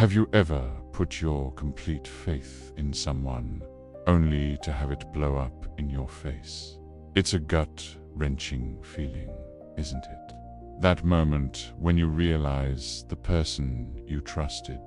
Have you ever put your complete faith in someone only to have it blow up in your face? It's a gut-wrenching feeling, isn't it? That moment when you realize the person you trusted,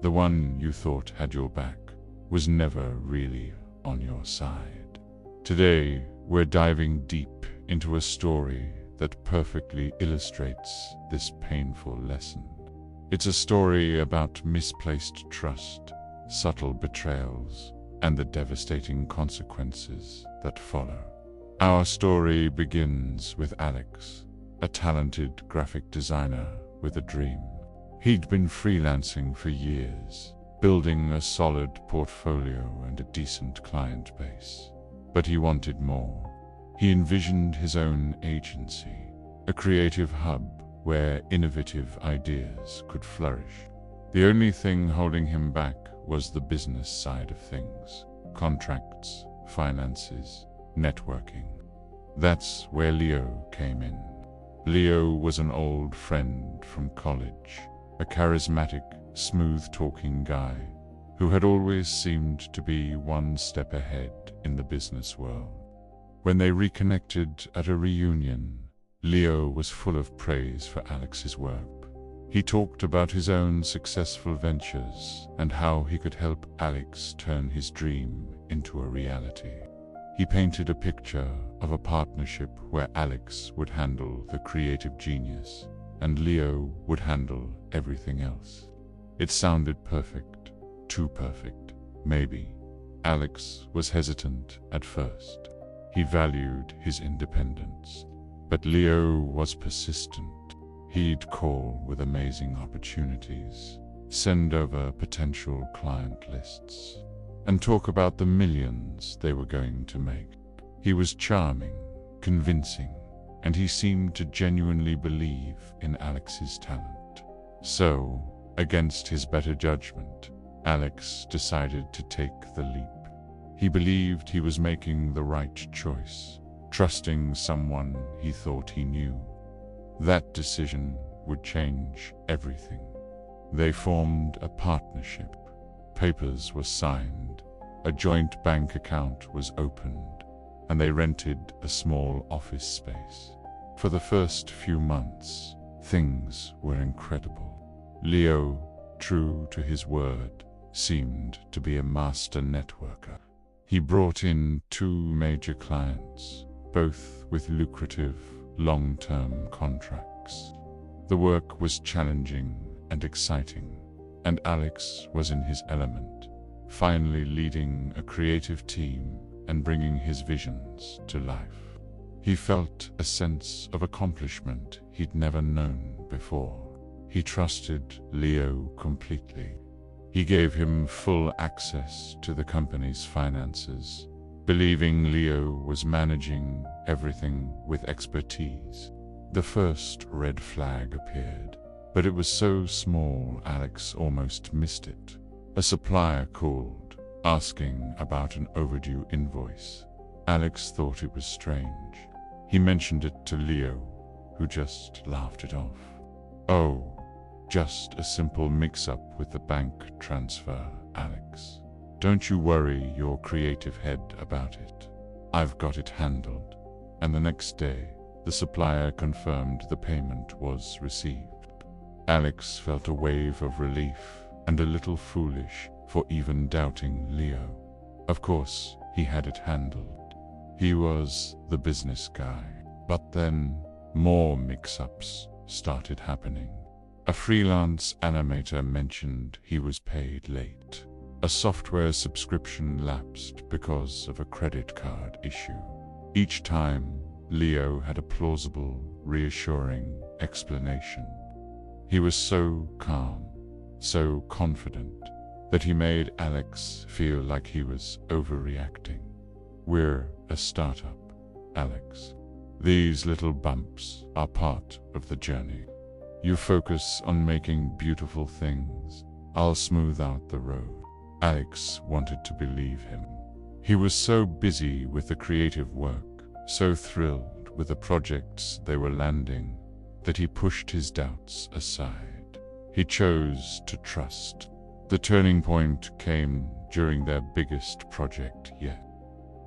the one you thought had your back, was never really on your side. Today, we're diving deep into a story that perfectly illustrates this painful lesson. It's a story about misplaced trust, subtle betrayals, and the devastating consequences that follow. Our story begins with Alex, a talented graphic designer with a dream. He'd been freelancing for years, building a solid portfolio and a decent client base. But he wanted more. He envisioned his own agency, a creative hub where innovative ideas could flourish. The only thing holding him back was the business side of things: contracts, finances, networking. That's where Leo came in. Leo was an old friend from college, a charismatic, smooth-talking guy who had always seemed to be one step ahead in the business world. When they reconnected at a reunion, Leo was full of praise for Alex's work. He talked about his own successful ventures and how he could help Alex turn his dream into a reality. He painted a picture of a partnership where Alex would handle the creative genius and Leo would handle everything else. It sounded perfect, too perfect, maybe. Alex was hesitant at first. He valued his independence. But Leo was persistent. He'd call with amazing opportunities, send over potential client lists, and talk about the millions they were going to make. He was charming, convincing, and he seemed to genuinely believe in Alex's talent. So, against his better judgment, Alex decided to take the leap. He believed he was making the right choice, trusting someone he thought he knew. That decision would change everything. They formed a partnership. Papers were signed, a joint bank account was opened, and they rented a small office space. For the first few months, things were incredible. Leo, true to his word, seemed to be a master networker. He brought in 2 major clients, both with lucrative, long-term contracts. The work was challenging and exciting, and Alex was in his element, finally leading a creative team and bringing his visions to life. He felt a sense of accomplishment he'd never known before. He trusted Leo completely. He gave him full access to the company's finances, believing Leo was managing everything with expertise. The first red flag appeared, but it was so small Alex almost missed it. A supplier called, asking about an overdue invoice. Alex thought it was strange. He mentioned it to Leo, who just laughed it off. "Oh, just a simple mix-up with the bank transfer, Alex. Don't you worry your creative head about it. I've got it handled." And the next day, the supplier confirmed the payment was received. Alex felt a wave of relief and a little foolish for even doubting Leo. Of course, he had it handled. He was the business guy. But then, more mix-ups started happening. A freelance animator mentioned he was paid late. A software subscription lapsed because of a credit card issue. Each time, Leo had a plausible, reassuring explanation. He was so calm, so confident, that he made Alex feel like he was overreacting. "We're a startup, Alex. These little bumps are part of the journey. You focus on making beautiful things. I'll smooth out the road." Alex wanted to believe him. He was so busy with the creative work, so thrilled with the projects they were landing, that he pushed his doubts aside. He chose to trust. The turning point came during their biggest project yet.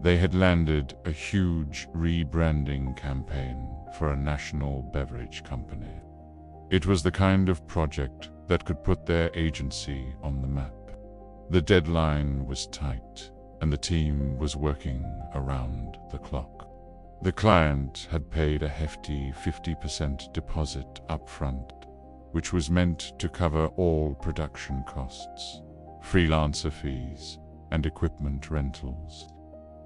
They had landed a huge rebranding campaign for a national beverage company. It was the kind of project that could put their agency on the map. The deadline was tight, and the team was working around the clock. The client had paid a hefty 50% deposit upfront, which was meant to cover all production costs, freelancer fees, and equipment rentals.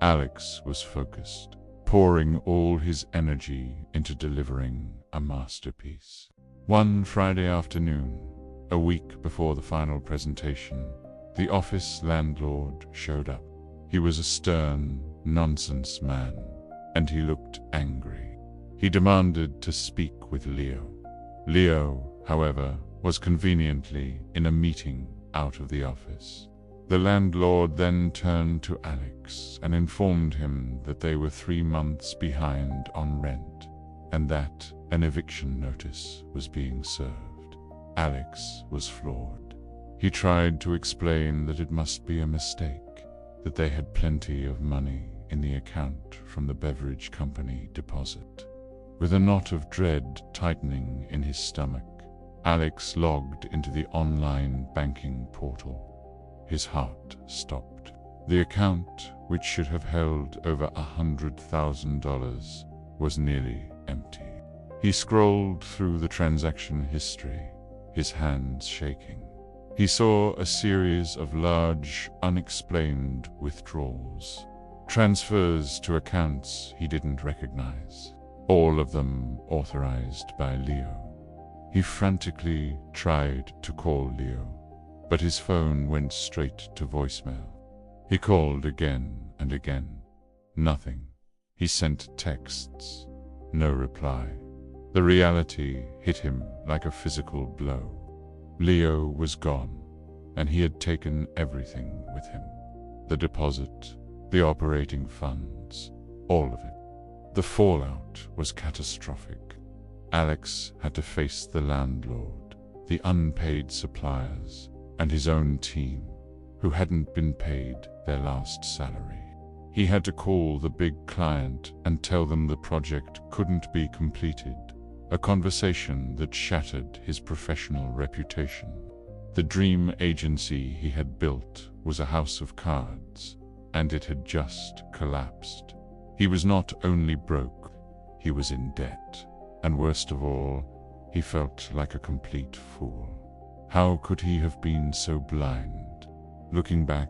Alex was focused, pouring all his energy into delivering a masterpiece. One Friday afternoon, a week before the final presentation, the office landlord showed up. He was a stern, nonsense man, and he looked angry. He demanded to speak with Leo. Leo, however, was conveniently in a meeting out of the office. The landlord then turned to Alex and informed him that they were 3 months behind on rent, and that an eviction notice was being served. Alex was floored. He tried to explain that it must be a mistake, that they had plenty of money in the account from the beverage company deposit. With a knot of dread tightening in his stomach, Alex logged into the online banking portal. His heart stopped. The account, which should have held over $100,000, was nearly empty. He scrolled through the transaction history, his hands shaking. He saw a series of large, unexplained withdrawals, transfers to accounts he didn't recognize, all of them authorized by Leo. He frantically tried to call Leo, but his phone went straight to voicemail. He called again and again. Nothing. He sent texts. No reply. The reality hit him like a physical blow. Leo was gone, and he had taken everything with him. The deposit, the operating funds, all of it. The fallout was catastrophic. Alex had to face the landlord, the unpaid suppliers, and his own team, who hadn't been paid their last salary. He had to call the big client and tell them the project couldn't be completed, a conversation that shattered his professional reputation. The dream agency he had built was a house of cards, and it had just collapsed. He was not only broke, he was in debt, and worst of all, he felt like a complete fool. How could he have been so blind? Looking back,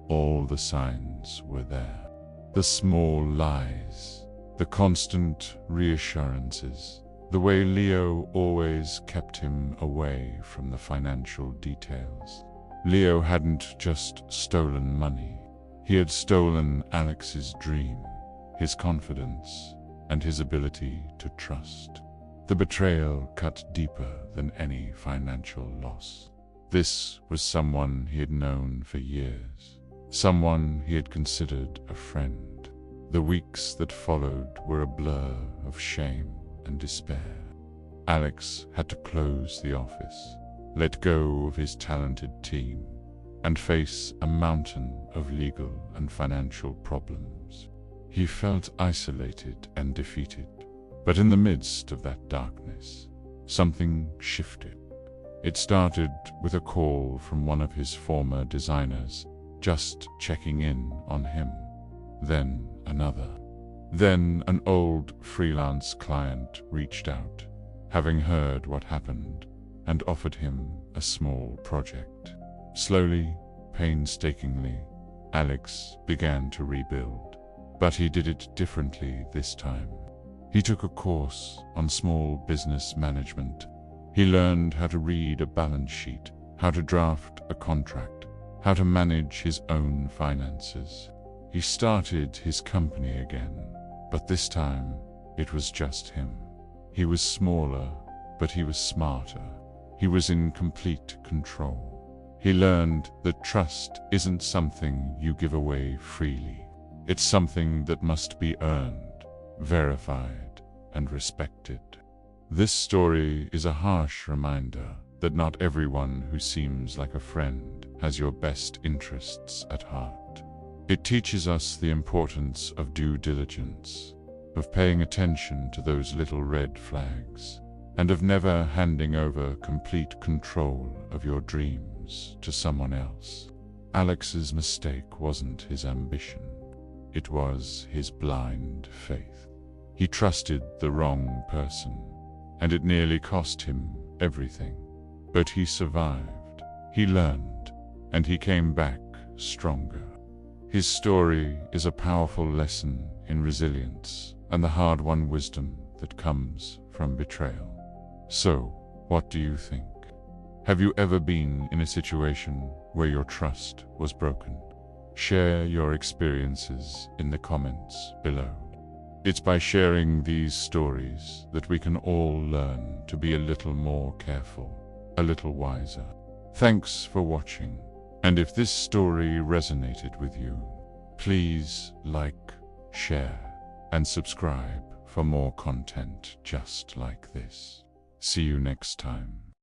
all the signs were there. The small lies, the constant reassurances, the way Leo always kept him away from the financial details. Leo hadn't just stolen money. He had stolen Alex's dream, his confidence, and his ability to trust. The betrayal cut deeper than any financial loss. This was someone he had known for years, someone he had considered a friend. The weeks that followed were a blur of shame and despair. Alex had to close the office, let go of his talented team, and face a mountain of legal and financial problems. He felt isolated and defeated. But in the midst of that darkness, something shifted. It started with a call from one of his former designers, just checking in on him. Then another. Then an old freelance client reached out, having heard what happened, and offered him a small project. Slowly, painstakingly, Alex began to rebuild. But he did it differently this time. He took a course on small business management. He learned how to read a balance sheet, how to draft a contract, how to manage his own finances. He started his company again, but this time it was just him. He was smaller, but he was smarter. He was in complete control. He learned that trust isn't something you give away freely. It's something that must be earned, verified, and respected. This story is a harsh reminder that not everyone who seems like a friend has your best interests at heart. It teaches us the importance of due diligence, of paying attention to those little red flags, and of never handing over complete control of your dreams to someone else. Alex's mistake wasn't his ambition. It was his blind faith. He trusted the wrong person, and it nearly cost him everything. But he survived, he learned, and he came back stronger. His story is a powerful lesson in resilience and the hard-won wisdom that comes from betrayal. So, what do you think? Have you ever been in a situation where your trust was broken? Share your experiences in the comments below. It's by sharing these stories that we can all learn to be a little more careful, a little wiser. Thanks for watching, and if this story resonated with you, please like, share, and subscribe for more content just like this. See you next time.